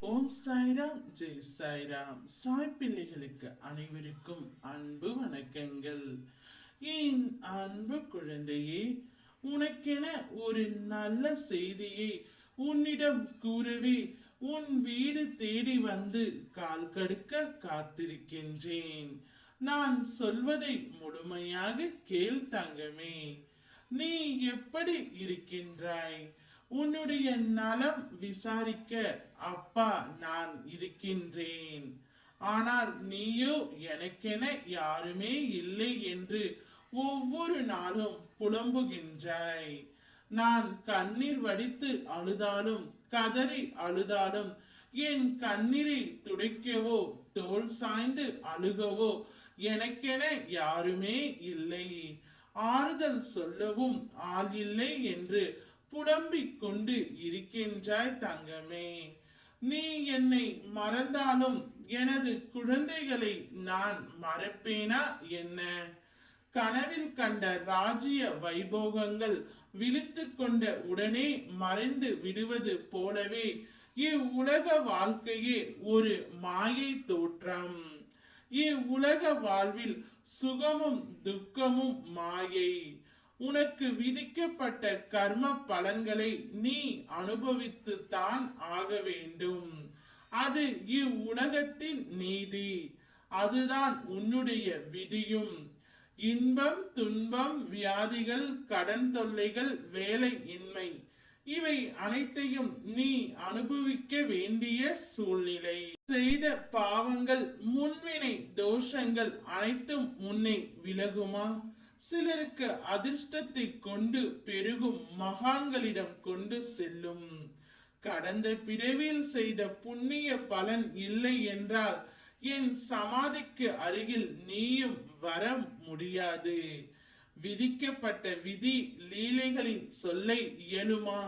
ஓம் சாய்ராம், ஜெய் சாய்ராம். சாய் பிள்ளைகளுக்கு அனைவருக்கும் அன்பு வணக்கங்கள். என் அன்பு குழந்தையே, உனக்கென ஒரு நல்ல செய்தியை உன்னிடம் கூறவே உன் வீடு தேடி வந்து கால் கடுக்க காத்திருக்கின்றேன். நான் சொல்வதை முழுமையாக கேள் தங்கமே. நீ எப்படி இருக்கின்றாய்? உன்னுடைய நலம் விசாரிக்க அப்பா நான் இருக்கின்றேன். ஆனால் நீயோ எனக்கென யாருமே இல்லை என்று ஒவ்வொரு நாளும் புலம்புகின்றாய். நான் கண்ணீர் வடித்து அழுதாலும் கதறி அழுதாலும் என் கண்ணீரை துடைக்கவோ தோல் சாய்ந்து அழுகவோ எனக்கென யாருமே இல்லை, ஆறுதல் சொல்லவும் ஆள் இல்லை என்று புலம்பிக் கொண்டு இருக்கின்றாய் தங்கமே. நீ என்னை மறந்தாலும் எனது குழந்தைகளை நான் மறப்பேனா என்ன? கனவில் கண்ட ராஜ்ய வைபோகங்கள் விழித்து கொண்ட உடனே மறைந்து விடுவது போலவே இவ்வுலக வாழ்க்கையே ஒரு மாயை தோற்றம். இவ்வுலக வாழ்வில் சுகமும் துக்கமும் மாயை. உனக்கு விதிக்கப்பட்ட கர்ம பலன்களை நீ அனுபவித்து தான் ஆக வேண்டும். அது இவ்வுலகத்தின் நீதி, அதுதான் உன்னுடைய விதியும். இன்பம், துன்பம், வியாதிகள், கடன் தொல்லைகள், வேலை இன்மை, இவை அனைத்தையும் நீ அனுபவிக்க வேண்டிய சூழ்நிலை. செய்த பாவங்கள், முன்வினை தோஷங்கள் அனைத்தும் உன்னை விலகுமா? சிலருக்கு அதிர்ஷ்டத்தை கொண்டு பெருகும் மகான்களிடம் கொண்டு செல்லும். கடந்த பிறவியில் செய்த புண்ணிய பலன் இல்லை என்றால் என் சமாதிக்கு அருகில் நீயும் வர முடியாது. விதிக்கப்பட்ட விதி லீலைகளின் சொல்லை இயலுமா?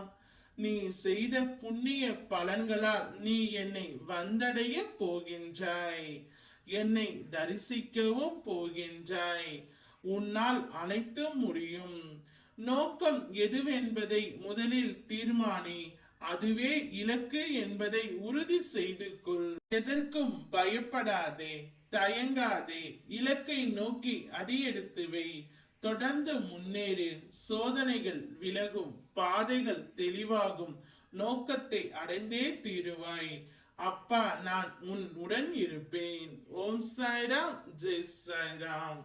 நீ செய்த புண்ணிய பலன்களால் நீ என்னை வந்தடைய போகின்றாய், என்னை தரிசிக்கவும் போகின்றாய். உன்னால் அனைத்தும் முடியும். நோக்கம் எதுவென்பதை முதலில் தீர்மானி, அதுவே இலக்கு என்பதை உறுதி செய்து கொள். எதற்கும் பயப்படாதே, தயங்காதே. இலக்கை நோக்கி அடியெடுத்து வை. தொடர்ந்து முன்னேறு. சோதனைகள் விலகும், பாதைகள் தெளிவாகும். நோக்கத்தை அடைந்தே தீருவாய். அப்பா நான் உன் உடன் இருப்பேன். ஓம் சாய்ராம், ஜெய் சாய்ராம்.